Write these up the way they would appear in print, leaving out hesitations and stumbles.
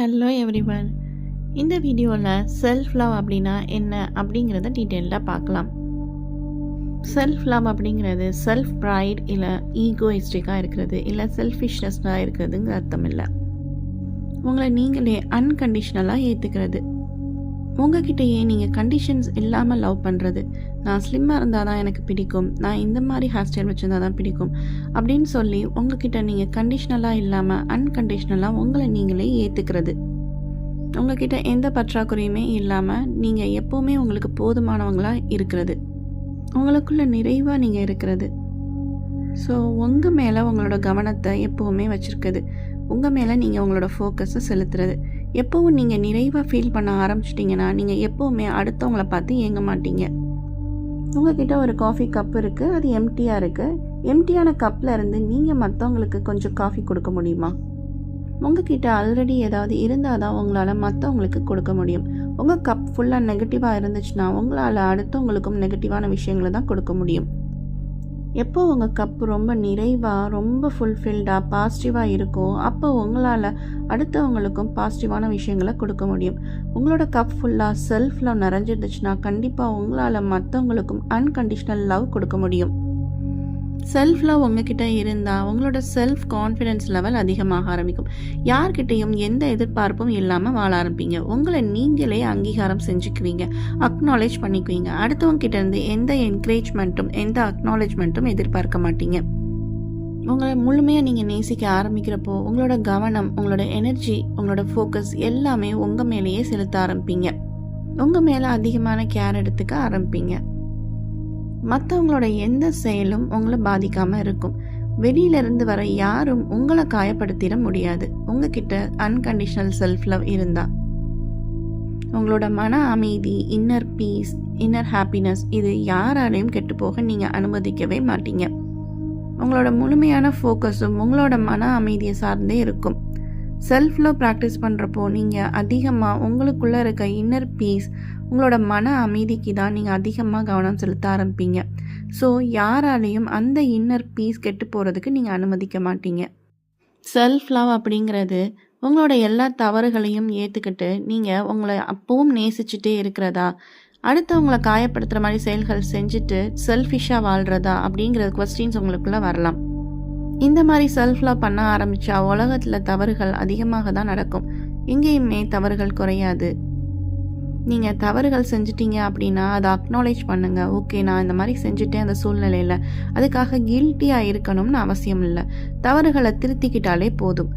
Hello everyone. இந்த வீடியோவில் self love அப்படின்னா என்ன அப்படிங்கிறத டீட்டெயில்டாக பார்க்கலாம். செல்ஃப் லவ் அப்படிங்கிறது செல்ஃப் ப்ரைட் இல்லை ஈகோயிஸ்டிக்காக இருக்கிறது இல்லை செல்ஃபிஷ்னஸ்டாக இருக்கிறதுங்கிற அர்த்தம் இல்லை. உங்களை நீங்களே அன்கண்டிஷ்னலாக ஏற்றுக்கிறது. உங்ககிட்டயே நீங்கள் கண்டிஷன்ஸ் இல்லாமல் லவ் பண்ணுறது. நான் ஸ்லிம்மாக இருந்தால் தான் எனக்கு பிடிக்கும், நான் இந்த மாதிரி ஹேர் ஸ்டைல் வச்சுருந்தா தான் பிடிக்கும் அப்படின்னு சொல்லி உங்ககிட்ட நீங்கள் கண்டிஷ்னலாக இல்லாமல் அன்கண்டிஷ்னலாக உங்களை நீங்களே ஏற்றுக்கிறது. உங்ககிட்ட எந்த பற்றாக்குறையுமே இல்லாமல் நீங்கள் எப்போவுமே உங்களுக்கு போதுமானவங்களாக இருக்கிறது. உங்களுக்குள்ள நிறைவாக நீங்கள் இருக்கிறது. ஸோ உங்கள் மேலே உங்களோட கவனத்தை எப்போவுமே வச்சுருக்குது. உங்கள் மேலே நீங்கள் உங்களோட ஃபோக்கஸை செலுத்துறது. எப்போவும் நீங்கள் நிறைவாக ஃபீல் பண்ண ஆரம்பிச்சிட்டிங்கன்னா நீங்கள் எப்போவுமே அடுத்தவங்கள பார்த்து ஏங்க மாட்டீங்க. உங்ககிட்ட ஒரு காஃபி கப் இருக்குது, அது எம்டியாக இருக்குது. எம்டியான கப்பில் இருந்து நீங்கள் மற்றவங்களுக்கு கொஞ்சம் காஃபி கொடுக்க முடியுமா? உங்ககிட்ட ஆல்ரெடி ஏதாவது இருந்தால் தான் உங்களால் மற்றவங்களுக்கு கொடுக்க முடியும். உங்கள் கப் ஃபுல்லாக நெகட்டிவாக இருந்துச்சுன்னா உங்களால் அடுத்தவங்களுக்கும் நெகட்டிவான விஷயங்களை தான் கொடுக்க முடியும். எப்போ உங்கள் கப் ரொம்ப நிறைவாக ரொம்ப ஃபுல்ஃபில்டாக பாசிட்டிவாக இருக்கும், அப்போ உங்களால் அடுத்தவங்களுக்கும் பாசிட்டிவான விஷயங்களை கொடுக்க முடியும். உங்களோட கப் ஃபுல்லாக செல்ஃப் லவ் நிறைஞ்சிருந்துச்சுன்னா கண்டிப்பாக உங்களால் மற்றவங்களுக்கும் அன்கண்டிஷ்னல் லவ் கொடுக்க முடியும். செல்ஃப் லவ் உங்ககிட்ட இருந்தால் உங்களோட செல்ஃப் கான்ஃபிடென்ஸ் லெவல் அதிகமாக ஆரம்பிக்கும். யார்கிட்டையும் எந்த எதிர்பார்ப்பும் இல்லாமல் வாழ ஆரம்பிங்க. உங்களை நீங்களே அங்கீகாரம் செஞ்சுக்குவீங்க, அக்னாலேஜ் பண்ணிக்குவீங்க. அடுத்தவங்க கிட்ட இருந்து எந்த என்கரேஜ்மெண்ட்டும் எந்த அக்னாலேஜ்மெண்ட்டும் எதிர்பார்க்க மாட்டீங்க. உங்களை முழுமையாக நீங்கள் நேசிக்க ஆரம்பிக்கிறப்போ உங்களோட கவனம், உங்களோட எனர்ஜி, உங்களோட ஃபோக்கஸ் எல்லாமே உங்கள் மேலேயே செலுத்த ஆரம்பிப்பீங்க. உங்கள் மேலே அதிகமான கேர் எடுத்துக்க ஆரம்பிப்பீங்க. மற்றவங்களோட எந்த செயலும் உங்களை பாதிக்காமல் இருக்கும். வெளியிலிருந்து வர யாரும் உங்களை காயப்படுத்திட முடியாது உங்ககிட்ட அன்கண்டிஷனல் செல்ஃப் லவ் இருந்தால். உங்களோட மன அமைதி, இன்னர் பீஸ், இன்னர் ஹாப்பினஸ் இது யாராலையும் கெட்டு போக நீங்கள் அனுமதிக்கவே மாட்டீங்க. உங்களோட முழுமையான ஃபோக்கஸும் உங்களோட மன அமைதியை சார்ந்தே இருக்கும். செல்ஃப் லவ் ப்ராக்டிஸ் பண்ணுறப்போ நீங்கள் அதிகமாக உங்களுக்குள்ளே இருக்க இன்னர் பீஸ், உங்களோட மன அமைதிக்கு தான் நீங்கள் அதிகமாக கவனம் செலுத்த ஆரம்பிப்பீங்க. ஸோ யாராலையும் அந்த இன்னர் பீஸ் கெட்டு போகிறதுக்கு நீங்கள் அனுமதிக்க மாட்டீங்க. செல்ஃப் லவ் அப்படிங்கிறது உங்களோட எல்லா தவறுகளையும் ஏற்றுக்கிட்டு நீங்கள் உங்களை அப்பவும் நேசிச்சுட்டே இருக்கிறதா, அடுத்தவங்களை காயப்படுத்துகிற மாதிரி செயல்கள் செஞ்சுட்டு செல்ஃபிஷாக வாழ்கிறதா அப்படிங்கிற குவஸ்டின்ஸ் உங்களுக்குள்ளே வரலாம். இந்த மாதிரி செல்ஃப் லவ் பண்ண ஆரம்பித்தா உலகத்தில் தவறுகள் அதிகமாக தான் நடக்கும். எங்கேயுமே தவறுகள் குறையாது. நீங்கள் தவறுகள் செஞ்சிட்டீங்க அப்படின்னா அதை அக்னாலேஜ் பண்ணுங்கள். ஓகே, நான் இந்த மாதிரி செஞ்சுட்டேன் அந்த சூழ்நிலையில், அதுக்காக கில்ட்டியாக இருக்கணும்னு அவசியம் இல்லை. தவறுகளை திருத்திக்கிட்டாலே போதும்.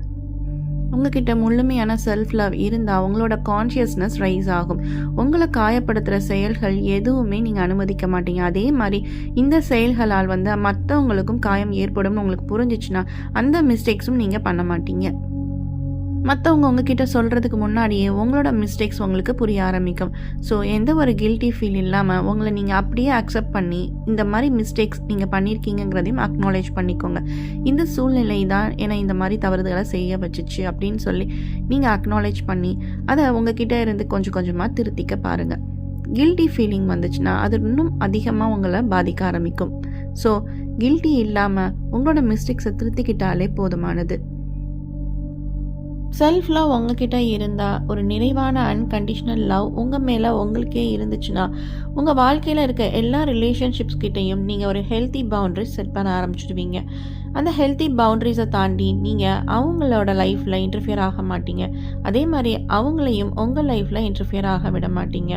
உங்ககிட்ட முழுமையான செல்ஃப் லவ் இருந்தால் உங்களோட கான்ஷியஸ்னஸ் ரைஸ் ஆகும். உங்களை காயப்படுத்துகிற செயல்கள் எதுவுமே நீங்கள் அனுமதிக்க மாட்டீங்க. அதே மாதிரி இந்த செயல்களால் மற்றவங்களுக்கும் காயம் ஏற்படும்னு உங்களுக்கு புரிஞ்சிச்சுன்னா அந்த மிஸ்டேக்ஸும் நீங்கள் பண்ண மாட்டீங்க. மற்றவங்க உங்ககிட்ட சொல்கிறதுக்கு முன்னாடியே உங்களோட மிஸ்டேக்ஸ் உங்களுக்கு புரிய ஆரம்பிக்கும். ஸோ எந்த ஒரு கில்ட்டி ஃபீல் இல்லாமல் உங்களை நீங்கள் அப்படியே அக்செப்ட் பண்ணி இந்த மாதிரி மிஸ்டேக்ஸ் நீங்கள் பண்ணியிருக்கீங்கிறதையும் அக்னாலேஜ் பண்ணிக்கோங்க. இந்த சூழ்நிலை தான் என்னை இந்த மாதிரி தவறுதலை செய்ய வச்சிச்சு அப்படின்னு சொல்லி நீங்கள் அக்னாலேஜ் பண்ணி அதை உங்ககிட்ட இருந்து கொஞ்சம் கொஞ்சமாக திருத்திக்க பாருங்கள். கில்ட்டி ஃபீலிங் வந்துச்சுன்னா அது இன்னும் அதிகமாக உங்களை பாதிக்க ஆரம்பிக்கும். ஸோ கில்ட்டி இல்லாமல் உங்களோட மிஸ்டேக்ஸை திருத்திக்கிட்டாலே போதுமானது. செல்ஃப் லவ் உங்ககிட்ட இருந்தால் ஒரு நிறைவான அன்கண்டிஷ்னல் லவ் உங்கள் மேலே உங்களுக்கே இருந்துச்சுன்னா உங்கள் வாழ்க்கையில் இருக்க எல்லா ரிலேஷன்ஷிப்ஸ் கிட்டையும் நீங்கள் ஒரு ஹெல்த்தி பவுண்ட்ரிஸ் செட் பண்ண ஆரம்பிச்சிடுவீங்க. அந்த ஹெல்த்தி பவுண்ட்ரிஸை தாண்டி நீங்கள் அவங்களோட லைஃப்பில் இன்டர்ஃபியர் ஆக மாட்டீங்க. அதே மாதிரி அவங்களையும் உங்கள் லைஃப்பில் இன்டர்ஃபியர் ஆக விட மாட்டீங்க.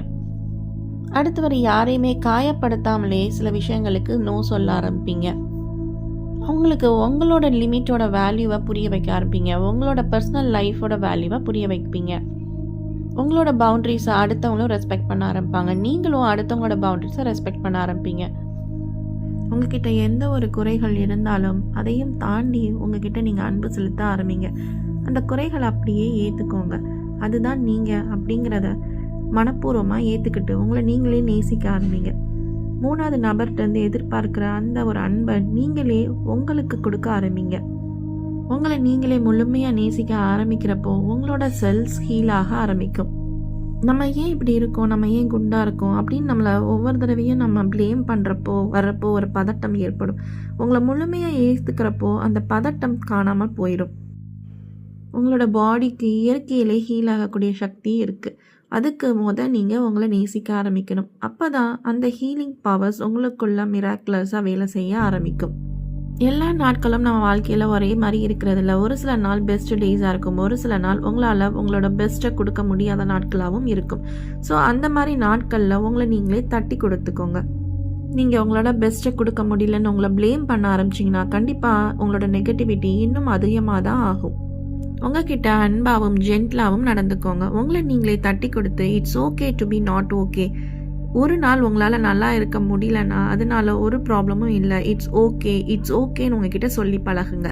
அடுத்து வரை யாரையுமே காயப்படுத்தாமலே சில விஷயங்களுக்கு நோ சொல்ல ஆரம்பிப்பீங்க. அவங்களுக்கு உங்களோட லிமிட்டோட வேல்யூவை புரிய வைக்க ஆரம்பிப்பீங்க. உங்களோட பர்சனல் லைஃபோட வேல்யூவை புரிய வைப்பீங்க. உங்களோட பவுண்ட்ரிஸை அடுத்தவங்களும் ரெஸ்பெக்ட் பண்ண ஆரம்பிப்பாங்க. நீங்களும் அடுத்தவங்களோட பவுண்ட்ரிஸை ரெஸ்பெக்ட் பண்ண ஆரம்பிப்பீங்க. உங்ககிட்ட எந்த ஒரு குறைகள் இருந்தாலும் அதையும் தாண்டி உங்ககிட்ட நீங்கள் அன்பு செலுத்த ஆரம்பிங்க. அந்த குறைகளை அப்படியே ஏற்றுக்கோங்க. அதுதான் நீங்கள் அப்படிங்கிறத மனப்பூர்வமாக ஏற்றுக்கிட்டு உங்களை நீங்களே நேசிக்க ஆரம்பிங்க. மூணாவது நபர்கிட்ட எதிர்பார்க்குற அந்த ஒரு அன்பை நீங்களே உங்களுக்கு கொடுக்க ஆரம்பிங்க. உங்களை நீங்களே முழுமையாக நேசிக்க ஆரம்பிக்கிறப்போ உங்களோட செல்ஸ் ஹீல் ஆக ஆரம்பிக்கும். நம்ம ஏன் இப்படி இருக்கோம், நம்ம ஏன் குண்டாக இருக்கோம் அப்படின்னு நம்மளை ஒவ்வொரு தடவையும் நம்ம ப்ளேம் பண்ணுறப்போ வர்றப்போ ஒரு பதட்டம் ஏற்படும். உங்களை முழுமையாக ஏற்றுக்கிறப்போ அந்த பதட்டம் காணாமல் போயிடும். உங்களோட பாடிக்கு இயற்கையிலே ஹீல் ஆகக்கூடிய சக்தி இருக்குது. அதுக்கு நீங்கள் உங்களை நேசிக்க ஆரம்பிக்கணும். அப்போ தான் அந்த ஹீலிங் பவர்ஸ் உங்களுக்குள்ள மிராக்குலஸாக வேலை செய்ய ஆரம்பிக்கும். எல்லா நாட்களும் நம்ம வாழ்க்கையில் ஒரே மாதிரி இருக்கிறதில்ல. ஒரு சில நாள் பெஸ்ட் டேஸாக இருக்கும், ஒரு சில நாள் உங்களால் உங்களோட பெஸ்ட்டை கொடுக்க முடியாத நாட்களாகவும் இருக்கும். ஸோ அந்த மாதிரி நாட்களில் உங்களை நீங்களே தட்டி கொடுத்துக்கோங்க. நீங்கள் உங்களோட பெஸ்ட்டை கொடுக்க முடியலன்னு உங்களை ப்ளேம் பண்ண ஆரம்பிச்சிங்கன்னா கண்டிப்பாக உங்களோட நெகட்டிவிட்டி இன்னும் அதிகமாக தான் ஆகும். உங்ககிட்ட அன்பாகவும் ஜென்ட்லாகவும் நடந்துக்கோங்க. உங்களை நீங்களே தட்டி கொடுத்து it's okay to be not okay. ஒரு நாள் உங்களால் நல்லா இருக்க முடியலன்னா அதனால ஒரு ப்ராப்ளமும் இல்லை. இட்ஸ் ஓகேன்னு உங்ககிட்ட சொல்லி பழகுங்க.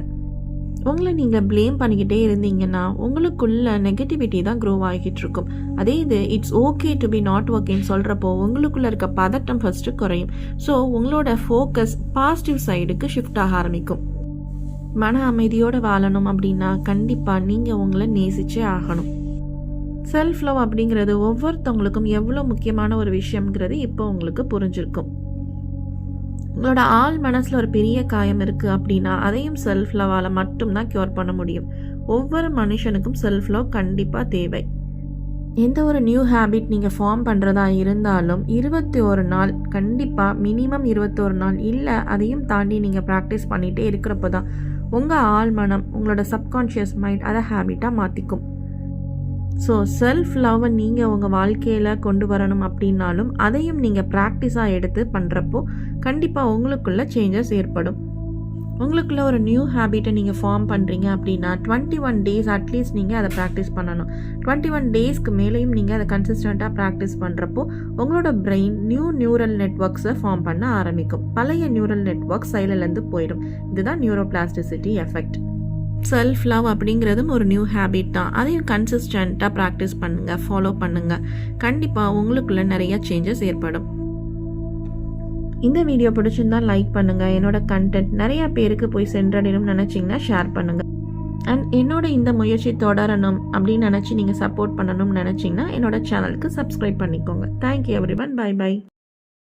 உங்களை நீங்கள் ப்ளேம் பண்ணிக்கிட்டே இருந்தீங்கன்னா உங்களுக்குள்ள நெகட்டிவிட்டி தான் க்ரோ ஆகிட்டு இருக்கும். அதே இது it's okay to be not ஓகேன்னு சொல்கிறப்போ உங்களுக்குள்ள இருக்க பதட்டம் ஃபஸ்ட்டு குறையும். ஸோ உங்களோட ஃபோக்கஸ் பாசிட்டிவ் சைடுக்கு ஷிஃப்ட் ஆக ஆரம்பிக்கும். மன அமைதியோடு வாழணும் அப்படின்னா கண்டிப்பாக நீங்கள் உங்களை நேசிச்சே ஆகணும். செல்ஃப் லவ் அப்படிங்கிறது ஒவ்வொருத்தவங்களுக்கும் எவ்வளோ முக்கியமான ஒரு விஷயம்ங்கிறது இப்போ உங்களுக்கு புரிஞ்சிருக்கும். உங்களோட ஆள் மனசில் ஒரு பெரிய காயம் இருக்குது அப்படின்னா அதையும் செல்ஃப் லவ்வால் மட்டும்தான் க்யூர் பண்ண முடியும். ஒவ்வொரு மனுஷனுக்கும் செல்ஃப் லவ் கண்டிப்பாக தேவை. எந்த ஒரு நியூ ஹேபிட் நீங்கள் ஃபார்ம் பண்ணுறதா இருந்தாலும் 21 நாள் கண்டிப்பாக மினிமம் 21 நாள் இல்லை அதையும் தாண்டி நீங்கள் ப்ராக்டிஸ் பண்ணிகிட்டே இருக்கிறப்போ தான் உங்கள் ஆள் மனம் உங்களோட சப்கான்ஷியஸ் மைண்ட் அதை ஹேபிட்டாக மாற்றிக்கும். ஸோ செல்ஃப் லவ்வை நீங்கள் உங்கள் வாழ்க்கையில் கொண்டு வரணும் அப்படின்னாலும் அதையும் நீங்கள் ப்ராக்டிஸாக எடுத்து பண்ணுறப்போ கண்டிப்பாக உங்களுக்குள்ள சேஞ்சஸ் ஏற்படும். உங்களுக்குள்ள ஒரு நியூ ஹேபிட்டை நீங்கள் ஃபார்ம் பண்ணுறீங்க அப்படின்னா 21 டேஸ் அட்லீஸ்ட் நீங்கள் அதை ப்ராக்டிஸ் பண்ணணும். 21 டேஸ்க்கு மேலேயும் நீங்கள் அதை கன்சிஸ்டண்ட்டாக ப்ராக்டிஸ் பண்ணுறப்போ உங்களோட பிரெயின் நியூரல் நெட்வொர்க்ஸை ஃபார்ம் பண்ண ஆரம்பிக்கும். பழைய நியூரல் நெட்வொர்க் சைலண்ட்லேருந்து போயிடும். இதுதான் நியூரோபிளாஸ்டிசிட்டி எஃபெக்ட். செல்ஃப் லவ் அப்படிங்கிறதும் ஒரு நியூ ஹேபிட் தான். அதையும் கன்சிஸ்டண்ட்டாக ப்ராக்டிஸ் பண்ணுங்கள், ஃபாலோ பண்ணுங்கள். கண்டிப்பாக உங்களுக்குள்ள நிறைய சேஞ்சஸ் ஏற்படும். இந்த வீடியோ பிடிச்சிருந்தா லைக் பண்ணுங்கள். என்னோட கண்டென்ட் நிறையா பேருக்கு போய் சென்றடையணும்னு நினச்சிங்கன்னா ஷேர் பண்ணுங்கள். அண்ட் என்னோட இந்த முயற்சி தொடரணும் அப்படின்னு நினச்சி நீங்கள் சப்போர்ட் பண்ணணும்னு நினச்சிங்கன்னா என்னோட சேனலுக்கு சப்ஸ்கிரைப் பண்ணிக்கோங்க. Thank you everyone. Bye by.